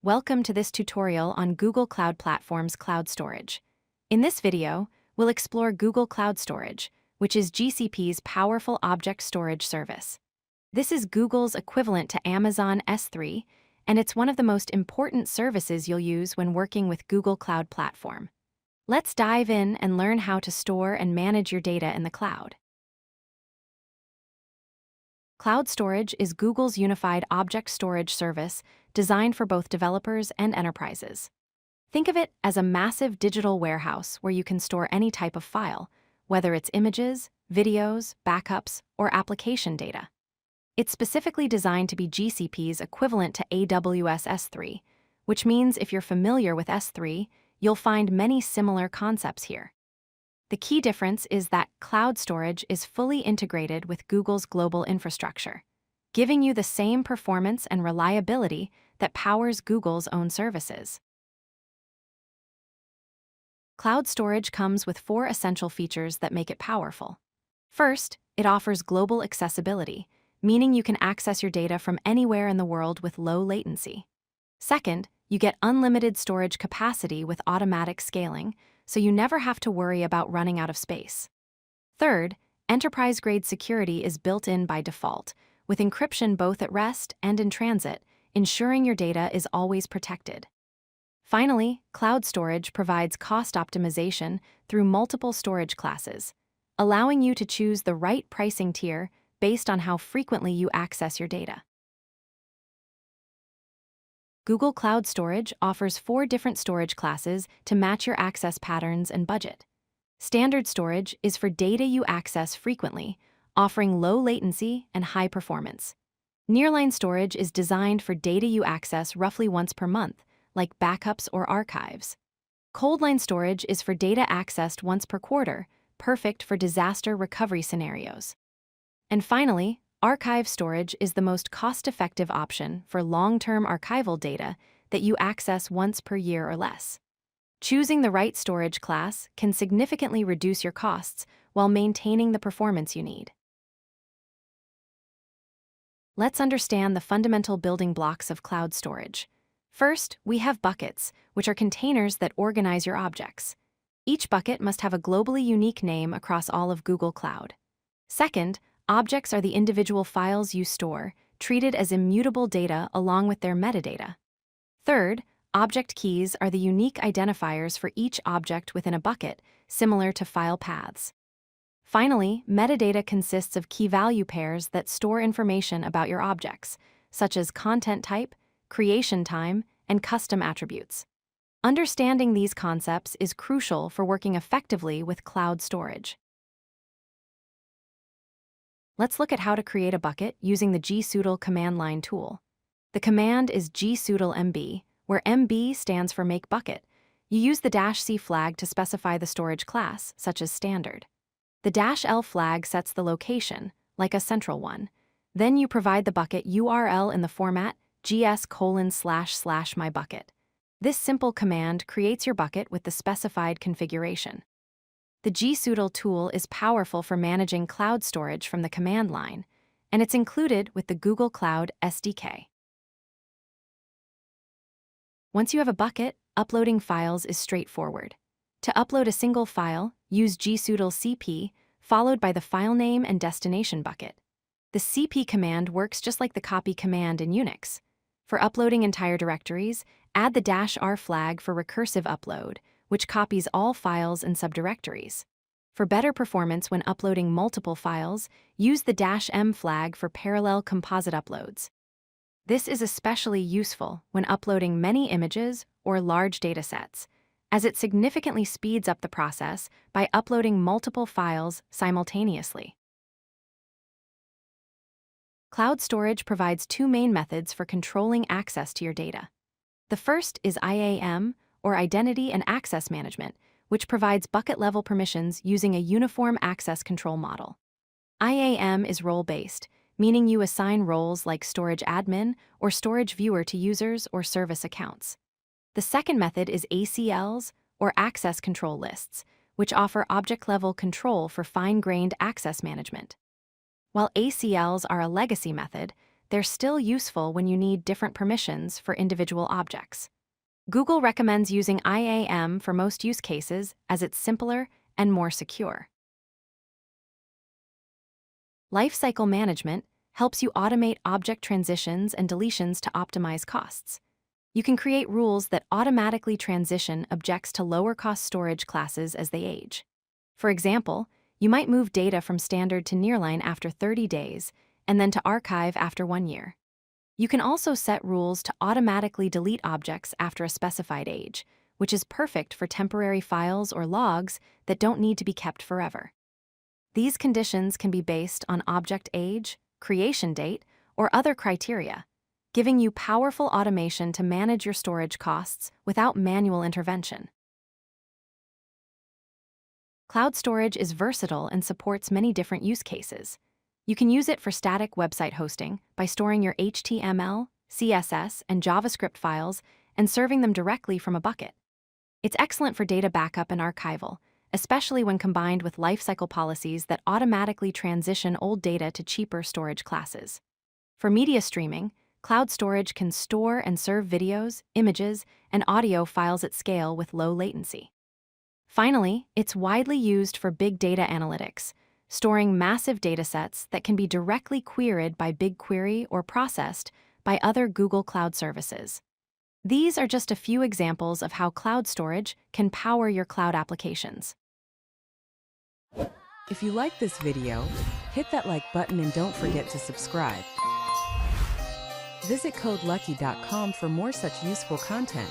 Welcome to this tutorial on Google Cloud Platform's cloud storage. In this video, we'll explore Google Cloud Storage, which is GCP's powerful object storage service. This is Google's equivalent to Amazon S3, and it's one of the most important services you'll use when working with Google Cloud Platform. Let's dive in and learn how to store and manage your data in the cloud. Cloud storage is Google's unified object storage service designed for both developers and enterprises. Think of it as a massive digital warehouse where you can store any type of file, whether it's images, videos, backups, or application data. It's specifically designed to be GCP's equivalent to AWS S3, which means if you're familiar with S3, you'll find many similar concepts here. The key difference is that cloud storage is fully integrated with Google's global infrastructure, giving you the same performance and reliability that powers Google's own services. Cloud storage comes with 4 essential features that make it powerful. First, it offers global accessibility, meaning you can access your data from anywhere in the world with low latency. Second, you get unlimited storage capacity with automatic scaling, so you never have to worry about running out of space. Third, enterprise-grade security is built in by default, with encryption both at rest and in transit, ensuring your data is always protected. Finally, cloud storage provides cost optimization through multiple storage classes, allowing you to choose the right pricing tier based on how frequently you access your data. Google Cloud Storage offers 4 different storage classes to match your access patterns and budget. Standard storage is for data you access frequently, offering low latency and high performance. Nearline storage is designed for data you access roughly once per month, like backups or archives. Coldline storage is for data accessed once per quarter, perfect for disaster recovery scenarios. And finally, archive storage is the most cost-effective option for long-term archival data that you access once per year or less. Choosing the right storage class can significantly reduce your costs while maintaining the performance you need. Let's understand the fundamental building blocks of cloud storage. First, we have buckets, which are containers that organize your objects. Each bucket must have a globally unique name across all of Google Cloud. Second, objects are the individual files you store, treated as immutable data along with their metadata. Third, object keys are the unique identifiers for each object within a bucket, similar to file paths. Finally, metadata consists of key-value pairs that store information about your objects, such as content type, creation time, and custom attributes. Understanding these concepts is crucial for working effectively with cloud storage. Let's look at how to create a bucket using the gsutil command line tool. The command is gsutil-mb, where MB stands for make bucket. You use the -c flag to specify the storage class, such as standard. The -l flag sets the location, like a central one. Then you provide the bucket URL in the format gs://mybucket. This simple command creates your bucket with the specified configuration. The gsutil tool is powerful for managing cloud storage from the command line, and it's included with the Google Cloud SDK. Once you have a bucket, uploading files is straightforward. To upload a single file, use gsutil cp, followed by the file name and destination bucket. The cp command works just like the copy command in Unix. For uploading entire directories, add the -r flag for recursive upload, which copies all files and subdirectories. For better performance when uploading multiple files, use the -m flag for parallel composite uploads. This is especially useful when uploading many images or large datasets, as it significantly speeds up the process by uploading multiple files simultaneously. Cloud storage provides 2 main methods for controlling access to your data. The first is IAM, or Identity and Access Management, which provides bucket-level permissions using a uniform access control model. IAM is role-based, meaning you assign roles like storage admin or storage viewer to users or service accounts. The second method is ACLs, or Access Control Lists, which offer object-level control for fine-grained access management. While ACLs are a legacy method, they're still useful when you need different permissions for individual objects. Google recommends using IAM for most use cases as it's simpler and more secure. Lifecycle Management helps you automate object transitions and deletions to optimize costs. You can create rules that automatically transition objects to lower-cost storage classes as they age. For example, you might move data from standard to Nearline after 30 days and then to archive after 1 year. You can also set rules to automatically delete objects after a specified age, which is perfect for temporary files or logs that don't need to be kept forever. These conditions can be based on object age, creation date, or other criteria, giving you powerful automation to manage your storage costs without manual intervention. Cloud storage is versatile and supports many different use cases. You can use it for static website hosting by storing your HTML, CSS, and JavaScript files and serving them directly from a bucket. It's excellent for data backup and archival, especially when combined with lifecycle policies that automatically transition old data to cheaper storage classes. For media streaming, cloud storage can store and serve videos, images, and audio files at scale with low latency. Finally, it's widely used for big data analytics, storing massive datasets that can be directly queried by BigQuery or processed by other Google Cloud services. These are just a few examples of how cloud storage can power your cloud applications. If you like this video, hit that like button and don't forget to subscribe. Visit codelucky.com for more such useful content.